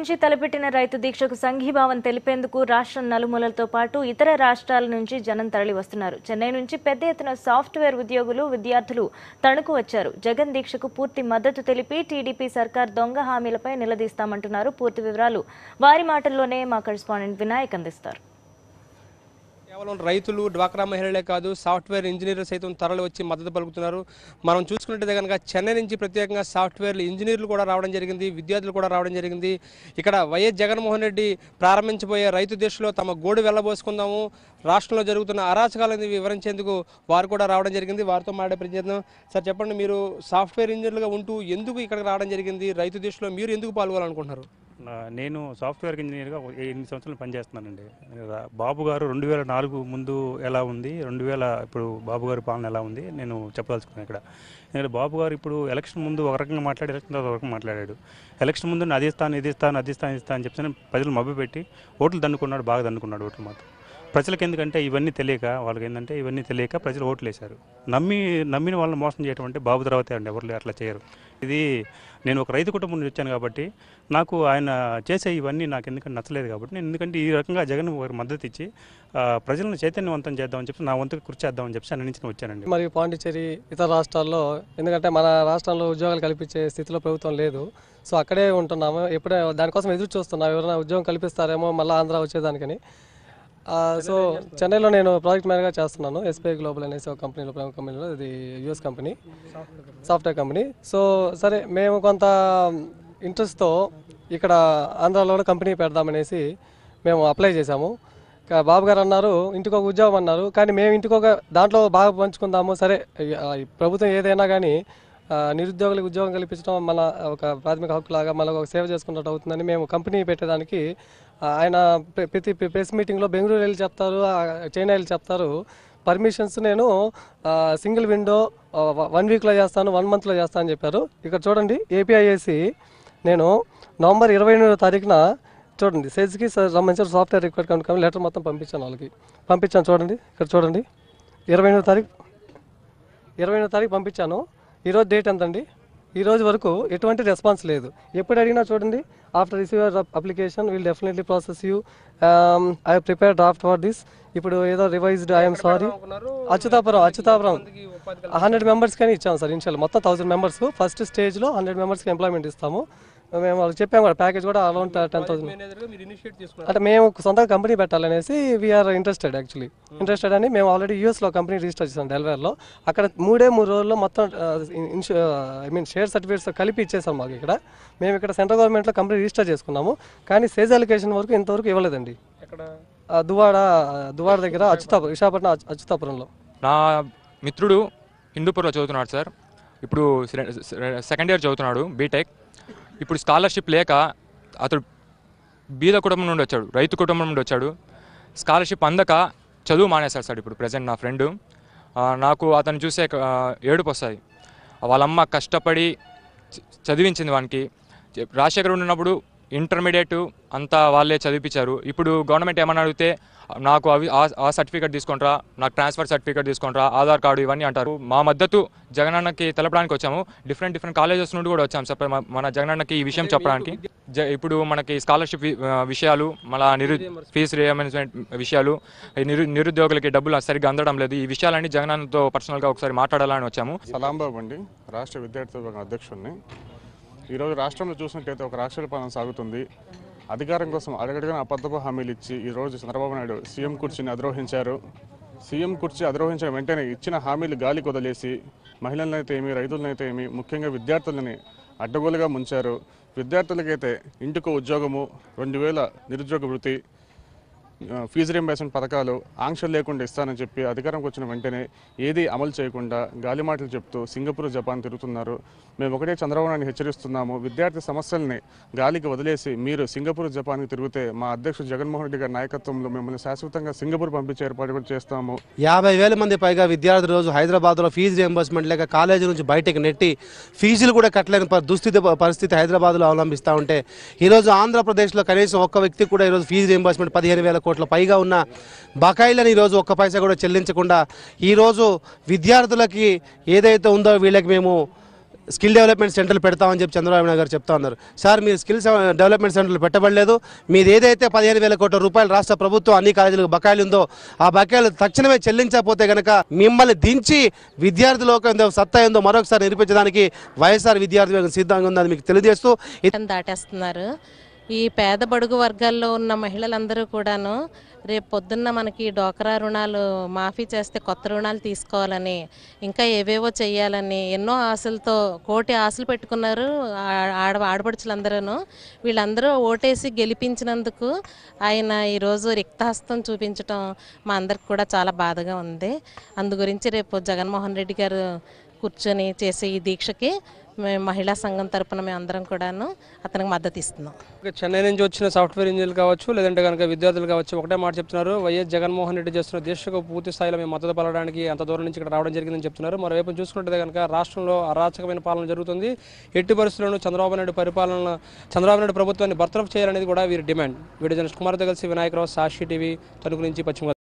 నుంచి తలపెట్టిన రైతు దీక్షకు సంఘీభావం తెలిపేందుకు రాష్ట్రం నలుమూలలతో పాటు ఇతర రాష్ట్రాల నుంచి జనం తరలి వస్తున్నారు. చెన్నై నుంచి పెద్ద ఎత్తున సాఫ్ట్వేర్ ఉద్యోగులు, విద్యార్థులు తణుకు వచ్చారు. జగన్ దీక్షకు పూర్తి మద్దతు తెలిపి టీడీపీ సర్కార్ దొంగ హామీలపై నిలదీస్తామంటున్నారు. పూర్తి వివరాలు వారి మాటల్లోనే మా కరెస్పాండెంట్ వినాయక్ అందిస్తారు. కేవలం రైతులు, డ్వాక్రా మహిళలే కాదు, సాఫ్ట్వేర్ ఇంజనీర్లు సైతం తరలి వచ్చి మద్దతు పలుకుతున్నారు. మనం చూసుకున్నట్లయితే కనుక చెన్నై నుంచి ప్రత్యేకంగా సాఫ్ట్వేర్ ఇంజనీర్లు కూడా రావడం జరిగింది, విద్యార్థులు కూడా రావడం జరిగింది. ఇక్కడ వైఎస్ జగన్మోహన్ రెడ్డి ప్రారంభించబోయే రైతు దీక్షలో తమ గోడు వెళ్ళబోసుకుందాము, రాష్ట్రంలో జరుగుతున్న అరాచకాలను వివరించేందుకు వారు కూడా రావడం జరిగింది. వారితో మాట్లాడే ప్రయత్నం. సార్ చెప్పండి, మీరు సాఫ్ట్వేర్ ఇంజనీర్లుగా ఉంటూ ఎందుకు ఇక్కడికి రావడం జరిగింది? రైతు దీక్షలో మీరు ఎందుకు పాల్గొనాలనుకుంటున్నారు? నేను సాఫ్ట్వేర్ ఇంజనీర్గా 8 సంవత్సరాలు పనిచేస్తున్నానండి. బాబు గారు 2004 ముందు ఎలా ఉంది, 2000 ఇప్పుడు బాబు గారి పాలన ఎలా ఉంది నేను చెప్పదలుచుకున్నాను. ఇక్కడ ఎందుకంటే బాబు గారు ఇప్పుడు ఎలక్షన్ ముందు ఒక రకంగా మాట్లాడి, ఎలక్షన్ తర్వాత ఒక రకంగా మాట్లాడాడు. ఎలక్షన్ ముందు అది ఇస్తాను అని చెప్పి ప్రజలు మభ్యపెట్టి ఓట్లు దండుకున్నాడు, బాగా దండుకున్నాడు ఓట్లు మాత్రం. ప్రజలకు ఎందుకంటే ఇవన్నీ తెలియక, వాళ్ళకి ఏంటంటే ఇవన్నీ తెలియక ప్రజలు ఓట్లు వేశారు. నమ్మిన వాళ్ళని మోసం చేయడం అంటే బాబు తర్వాతే అండి, ఎవరు అట్లా చేయరు. ఇది నేను ఒక రైతు కుటుంబం నుంచి వచ్చాను కాబట్టి నాకు ఆయన చేసే ఇవన్నీ నాకు ఎందుకంటే నచ్చలేదు కాబట్టి నేను ఎందుకంటే ఈ రకంగా జగన్ గారికి మద్దతు ఇచ్చి ప్రజలను చైతన్యవంతం చేద్దామని చెప్పి నా వంతుకు కృషి చేద్దామని చెప్పి అన్ని నుంచి వచ్చానండి. మరియు పాండిచ్చేరి ఇతర రాష్ట్రాల్లో, ఎందుకంటే మన రాష్ట్రంలో ఉద్యోగాలు కల్పించే స్థితిలో ప్రభుత్వం లేదు. సో అక్కడే ఉంటున్నాము. ఎప్పుడే దానికోసం ఎదురు చూస్తున్నాం, ఎవరైనా ఉద్యోగం కల్పిస్తారేమో మళ్ళీ ఆంధ్ర వచ్చేదానికని. సో చెన్నైలో నేను ప్రాజెక్ట్ మేనేజర్గా చేస్తున్నాను. ఎస్బీఐ గ్లోబల్ అనేసి ఒక కంపెనీలో, ప్రముఖ కంపెనీలో, ఇది US company, software company. So సరే, మేము కొంత ఇంట్రెస్ట్తో ఇక్కడ ఆంధ్రాలో కూడా కంపెనీ పెడదామనేసి మేము అప్లై చేశాము. బాబు గారు అన్నారు ఇంటికి ఒక ఉద్యోగం అన్నారు, కానీ మేము ఇంటికి ఒక దాంట్లో బాగా పంచుకుందాము. సరే, ప్రభుత్వం ఏదైనా కానీ నిరుద్యోగులకు ఉద్యోగం కల్పించడం మన ఒక ప్రాథమిక హక్కులాగా మనకు ఒక సేవ చేసుకున్నట్టు అవుతుందని మేము కంపెనీ పెట్టేదానికి ఆయన ప్రతి ప్రెస్ మీటింగ్లో బెంగళూరు వెళ్ళి చెప్తారు, చైనా వెళ్ళి చెప్తారు. పర్మిషన్స్ నేను సింగిల్ విండో 1 వీక్లో చేస్తాను, 1 మంత్లో చేస్తాను అని చెప్పారు. ఇక్కడ చూడండి, ఏపీఐఏసి నేను నవంబర్ 28వ తారీఖున చూడండి సెజ్కి సంబంధించిన సాఫ్ట్వేర్ రిక్వైర్మెంట్ కంపెనీ లెటర్ మొత్తం పంపించాను, వాళ్ళకి పంపించాను. చూడండి, ఇక్కడ చూడండి, 28వ తారీఖు పంపించాను. ఈరోజు డేట్ ఎంతండి? ఈ రోజు వరకు ఎటువంటి రెస్పాన్స్ లేదు. ఎప్పుడు అడిగినా చూడండి, after receive your application will definitely process you, I prepare draft for this. ఇప్పుడు ఏదో revised, I'm sorry. Achutapuram 100 members కానీ ఇచ్చాము సార్. ఇనిషియల్ మొత్తం 1000 మెంబర్స్. ఫస్ట్ స్టేజ్లో 100 మెంబర్స్కి ఎంప్లాయ్మెంట్ ఇస్తాము. మేము వాళ్ళకి చెప్పాము కూడా, ప్యాకేజ్ కూడా అరౌండ్ 10,000. అంటే మేము సొంతంగా కంపెనీ పెట్టాలనేసి వీఆర్ ఇంట్రెస్టెడ్ అని మేము ఆల్రెడీ యూఎస్లో కంపెనీ రిజిస్టర్ చేసాం, డెల్వేర్లో. అక్కడ 3 రోజుల్లో మొత్తం షేర్ సర్టిఫికేట్స్ కలిపి ఇచ్చేసాం మాకు. ఇక్కడ మేము ఇక్కడ సెంట్రల్ గవర్నమెంట్లో కంపెనీ రిజిస్టర్ చేసుకున్నాము, కానీ సేజ్ అలికేషన్ వరకు ఇంతవరకు ఇవ్వలేదండి. దువాడ దగ్గర విశాఖపట్నం అచ్యుతాపురంలో. నా మిత్రుడు హిందూపూర్లో చదువుతున్నాడు సార్. ఇప్పుడు సెకండ్ ఇయర్ చదువుతున్నాడు, బీటెక్. ఇప్పుడు స్కాలర్షిప్ లేక అతడు బీద కుటుంబం నుండి వచ్చాడు, రైతు కుటుంబం నుండి వచ్చాడు. స్కాలర్షిప్ అందక చదువు మానేశాడు సార్. ఇప్పుడు ప్రజెంట్ నా ఫ్రెండ్, నాకు అతను చూసే ఏడుపు వస్తుంది. వాళ్ళమ్మ కష్టపడి చదివించింది వానికి. రాజశేఖర్ ఉన్నప్పుడు ఇంటర్మీడియట్ అంతా వాళ్ళే చదివించారు. ఇప్పుడు గవర్నమెంట్ ఏమన్నా అడిగితే నాకు ఆ సర్టిఫికేట్ తీసుకుంటారా, నాకు ట్రాన్స్ఫర్ సర్టిఫికేట్ తీసుకుంటారా, ఆధార్ కార్డు ఇవన్నీ అంటారు. మా మద్దతు జగనన్నకి తెలపడానికి వచ్చాము. డిఫరెంట్ కాలేజెస్ నుండి కూడా వచ్చాము సార్ మన జగనన్నకి ఈ విషయం చెప్పడానికి. ఇప్పుడు మనకి స్కాలర్షిప్ విషయాలు, మన ఫీజు రియంబర్స్మెంట్ విషయాలు, నిరుద్యోగులకి డబ్బులు సరిగ్గా అందడం లేదు. ఈ విషయాలన్నీ జగనన్నతో పర్సనల్గా ఒకసారి మాట్లాడాలని వచ్చాము. సలాం బాబు అండి, రాష్ట్ర విద్యార్థి విభాగం అధ్యక్షుడిని. ఈరోజు రాష్ట్రంలో చూసినట్టయితే ఒక రాష్ట్ర పాలన సాగుతుంది. అధికారం కోసం అడగడగా అబద్ధపు హామీలు ఇచ్చి ఈరోజు చంద్రబాబు నాయుడు సీఎం కుర్చీని అధిరోహించారు. సీఎం కుర్చీ అధిరోహించిన వెంటనే ఇచ్చిన హామీలు గాలికి వదిలేసి మహిళలనైతే ఏమి, రైతులనైతే ఏమి, ముఖ్యంగా విద్యార్థులని అడ్డగోలుగా ముంచారు. విద్యార్థులకైతే ఇంటికో ఉద్యోగము, 2000 నిరుద్యోగ వృత్తి, ఫీజు రియంబర్స్మెంట్ పథకాలు ఆంక్షలు లేకుండా ఇస్తానని చెప్పి అధికారంకి వచ్చిన వెంటనే ఏది అమలు చేయకుండా గాలి మాటలు చెప్తూ సింగపూర్, జపాన్ తిరుగుతున్నారు. మేము ఒకటే చంద్రబాబు నాయుడిని హెచ్చరిస్తున్నాము, విద్యార్థి సమస్యల్ని గాలికి వదిలేసి మీరు సింగపూర్, జపాన్కి తిరిగితే మా అధ్యక్షుడు జగన్మోహన్ రెడ్డి గారి నాయకత్వంలో మిమ్మల్ని శాశ్వతంగా సింగపూర్ పంపించే ఏర్పాటు కూడా చేస్తాము. 50,000 మంది పైగా విద్యార్థులు రోజు హైదరాబాద్లో ఫీజు రియంబర్స్మెంట్ లేక కాలేజీ నుంచి బయటకు నెట్టి ఫీజులు కూడా కట్టలేని పరిస్థితి హైదరాబాద్లో అవలంబిస్తూ ఉంటే, ఈరోజు ఆంధ్రప్రదేశ్లో కనీసం ఒక్క వ్యక్తి కూడా ఈరోజు ఫీజు రియంబర్స్మెంట్ 15,000 కోట్ల పైగా ఉన్న బకాయిలను ఈరోజు ఒక్క పైసా కూడా చెల్లించకుండా ఈరోజు విద్యార్థులకి ఏదైతే ఉందో వీళ్ళకి మేము స్కిల్ డెవలప్మెంట్ సెంటర్లు పెడతామని చెప్పి చంద్రబాబు నాయుడు గారు చెప్తా ఉన్నారు. సార్ మీరు స్కిల్స్ డెవలప్మెంట్ సెంటర్లు పెట్టబడలేదు. మీది ఏదైతే 15,000 కోట్ల రూపాయలు రాష్ట్ర ప్రభుత్వం అన్ని కాలేజీలకు బకాయిలు ఉందో ఆ బకాయిలు తక్షణమే చెల్లించకపోతే కనుక మిమ్మల్ని దించి విద్యార్థులకు ఎంత సత్తా ఉందో మరొకసారి నిరూపించడానికి వైఎస్ఆర్ విద్యార్థి విభాగం సిద్ధంగా ఉందని మీకు తెలియజేస్తూ దాటేస్తున్నారు. ఈ పేద బడుగు వర్గాల్లో ఉన్న మహిళలందరూ కూడాను రేపు పొద్దున్న మనకి డోక్రా రుణాలు మాఫీ చేస్తే కొత్త రుణాలు తీసుకోవాలని, ఇంకా ఏవేవో చేయాలని ఎన్నో ఆశలతో కోటి ఆశలు పెట్టుకున్నారు ఆడపడుచులందరూ. వీళ్ళందరూ ఓటేసి గెలిపించినందుకు ఆయన ఈరోజు రిక్తహస్తం చూపించడం మా అందరికి కూడా చాలా బాధగా ఉంది. అందు గురించి రేపు జగన్మోహన్ రెడ్డి గారు కూర్చొని చేసే ఈ దీక్షకి మహిళా సంఘం తరపున మేము అందరం కూడాను అతనికి మద్దతు ఇస్తున్నాం. చెన్నై నుంచి వచ్చిన సాఫ్ట్వేర్ ఇంజనీర్లు కావచ్చు, లేదంటే కనుక విద్యార్థులు కావచ్చు, ఒకటే మాట చెప్తున్నారు, వైఎస్ జగన్మోహన్ రెడ్డి చేస్తున్న దీక్షకు పూర్తి స్థాయిలో మేము మద్దతు పలడానికి అంత దూరం నుంచి ఇక్కడ రావడం జరిగిందని చెప్తున్నారు. మరోవైపు చూసుకుంటే కనుక రాష్ట్రంలో అరాచకమైన పాలన జరుగుతుంది. ఎట్టి పరిస్థితుల్లోనూ చంద్రబాబు నాయుడు ప్రభుత్వాన్ని బర్తరఫ్ చేయాలనేది కూడా వీరి డిమాండ్. వీడియో జర్నలిస్ట్ కుమార్తో కలిసి వినాయకరావు, సాక్షి టీవీ, తణుకు నుంచి పశ్చిమ